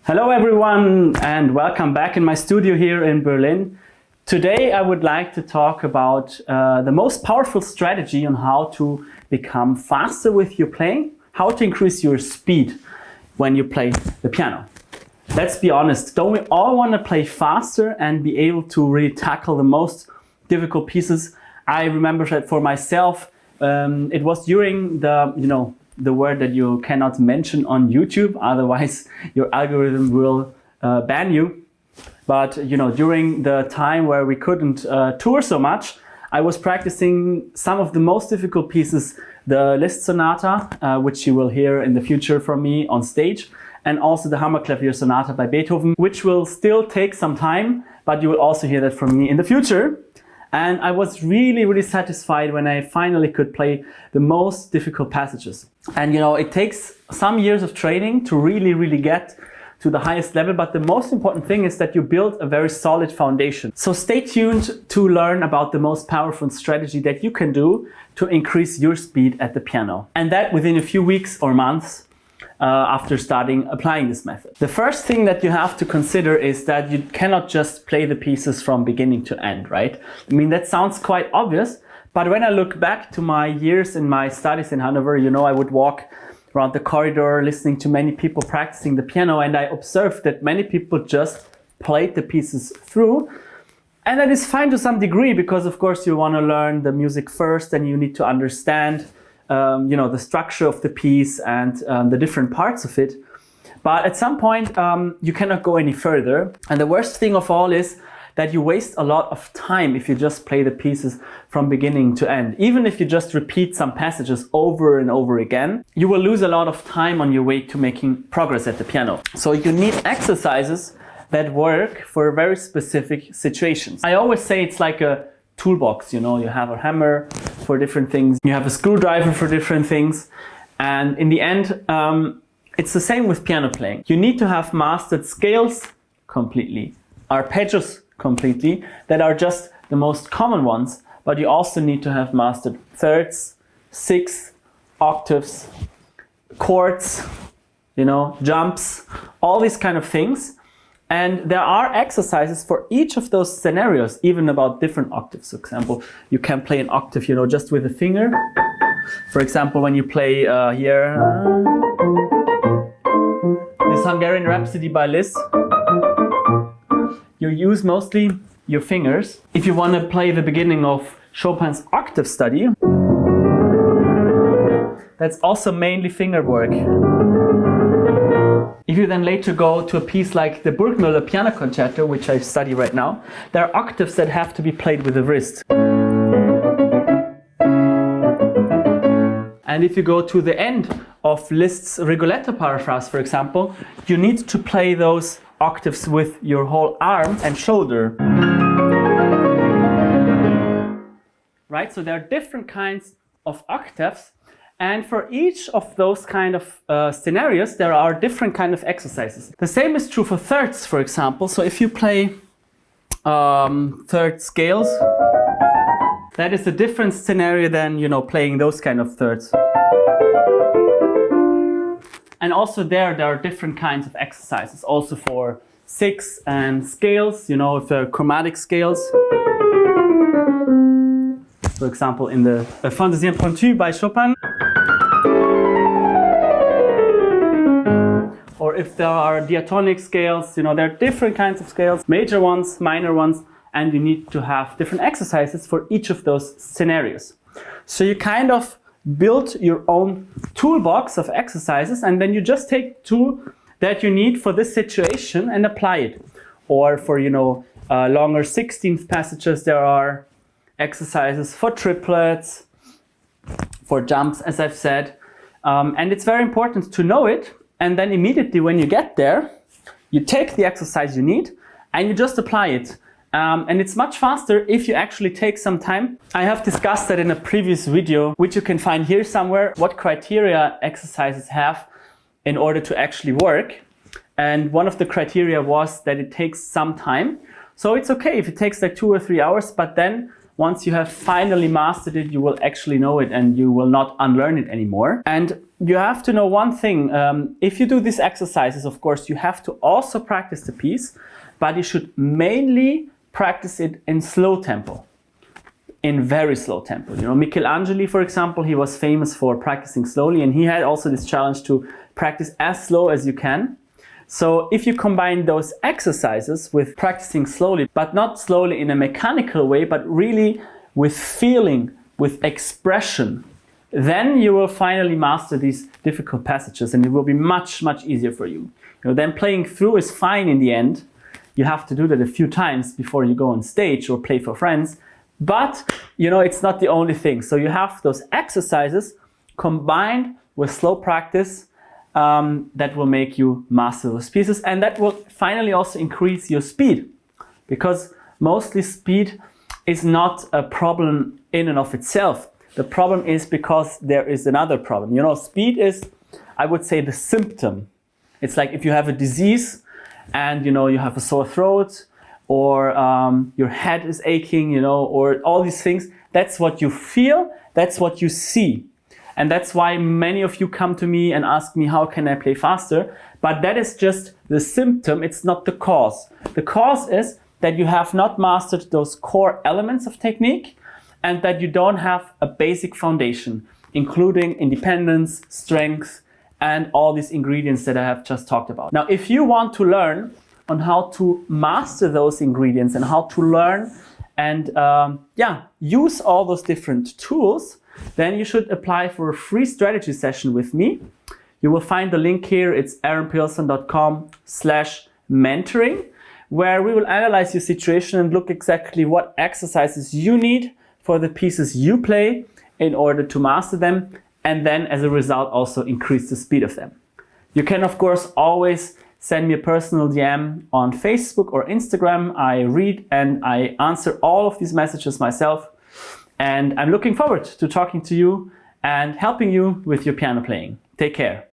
Hello everyone and welcome back in my studio here in Berlin. Today I would like to talk about the most powerful strategy on how to become faster with your playing, how to increase your speed when you play the piano. Let's be honest, don't we all want to play faster and be able to really tackle the most difficult pieces? I remember that for myself, it was during the word that you cannot mention on YouTube, otherwise your algorithm will ban you. But during the time where we couldn't tour so much, I was practicing some of the most difficult pieces, the Liszt Sonata, which you will hear in the future from me on stage, and also the Hammerklavier Sonata by Beethoven, which will still take some time, but you will also hear that from me in the future. And I was really satisfied when I finally could play the most difficult passages. And it takes some years of training to really get to the highest level, but the most important thing is that you build a very solid foundation. So stay tuned to learn about the most powerful strategy that you can do to increase your speed at the piano. And that within a few weeks or months after starting applying this method. The first thing that you have to consider is that you cannot just play the pieces from beginning to end, right? I mean, that sounds quite obvious, but when I look back to my years in my studies in Hanover, I would walk around the corridor listening to many people practicing the piano, and I observed that many people just played the pieces through. And that is fine to some degree, because of course you want to learn the music first and you need to understand the structure of the piece and the different parts of it. But at some point you cannot go any further. And the worst thing of all is that you waste a lot of time if you just play the pieces from beginning to end. Even if you just repeat some passages over and over again, you will lose a lot of time on your way to making progress at the piano. So you need exercises that work for very specific situations. I always say it's like a toolbox, you have a hammer for different things, you have a screwdriver for different things, and in the end it's the same with piano playing. You need to have mastered scales completely, arpeggios completely, that are just the most common ones, but you also need to have mastered thirds, sixths, octaves, chords, jumps, all these kind of things. And there are exercises for each of those scenarios, even about different octaves. For example, you can play an octave, just with a finger. For example, when you play here, this Hungarian Rhapsody by Liszt, you use mostly your fingers. If you want to play the beginning of Chopin's octave study, that's also mainly finger work. If you then later go to a piece like the Burgmüller Piano Concerto, which I study right now, there are octaves that have to be played with the wrist. And if you go to the end of Liszt's Rigoletto Paraphrase, for example, you need to play those octaves with your whole arm and shoulder. Right? So there are different kinds of octaves. And for each of those kind of scenarios, there are different kind of exercises. The same is true for thirds, for example. So if you play third scales, that is a different scenario than, playing those kind of thirds. And also there are different kinds of exercises, also for sixths and scales, if they're chromatic scales. For example, in the Fantaisie impromptue by Chopin. Or if there are diatonic scales, there are different kinds of scales, major ones, minor ones, and you need to have different exercises for each of those scenarios. So you kind of build your own toolbox of exercises, and then you just take two that you need for this situation and apply it. Or for, longer 16th passages, there are exercises for triplets, for jumps, as I've said. And it's very important to know it. And then immediately when you get there, you take the exercise you need and you just apply it. And it's much faster if you actually take some time. I have discussed that in a previous video, which you can find here somewhere, what criteria exercises have in order to actually work. And one of the criteria was that it takes some time. So it's okay if it takes like 2 or 3 hours, but then once you have finally mastered it, you will actually know it and you will not unlearn it anymore. And you have to know one thing. If you do these exercises, of course, you have to also practice the piece, but you should mainly practice it in slow tempo, in very slow tempo. You know, Michelangelo, for example, he was famous for practicing slowly, and he had also this challenge to practice as slow as you can. So if you combine those exercises with practicing slowly, but not slowly in a mechanical way, but really with feeling, with expression, then you will finally master these difficult passages and it will be much, much easier for you. You know, then playing through is fine in the end. You have to do that a few times before you go on stage or play for friends. But, you know, it's not the only thing. So you have those exercises combined with slow practice that will make you master those pieces, and that will finally also increase your speed, because mostly speed is not a problem in and of itself. The problem is because there is another problem. You know, speed is, I would say, the symptom. It's like if you have a disease and, you know, you have a sore throat or your head is aching, you know, or all these things. That's what you feel, that's what you see. And that's why many of you come to me and ask me, how can I play faster? But that is just the symptom, it's not the cause. The cause is that you have not mastered those core elements of technique and that you don't have a basic foundation, including independence, strength, and all these ingredients that I have just talked about. Now, if you want to learn on how to master those ingredients and how to learn and use all those different tools, then you should apply for a free strategy session with me. You will find the link here. It's aaronpilson.com/mentoring, where we will analyze your situation and look exactly what exercises you need for the pieces you play in order to master them, and then as a result also increase the speed of them. You can, of course, always send me a personal DM on Facebook or Instagram. I read and I answer all of these messages myself. And I'm looking forward to talking to you and helping you with your piano playing. Take care.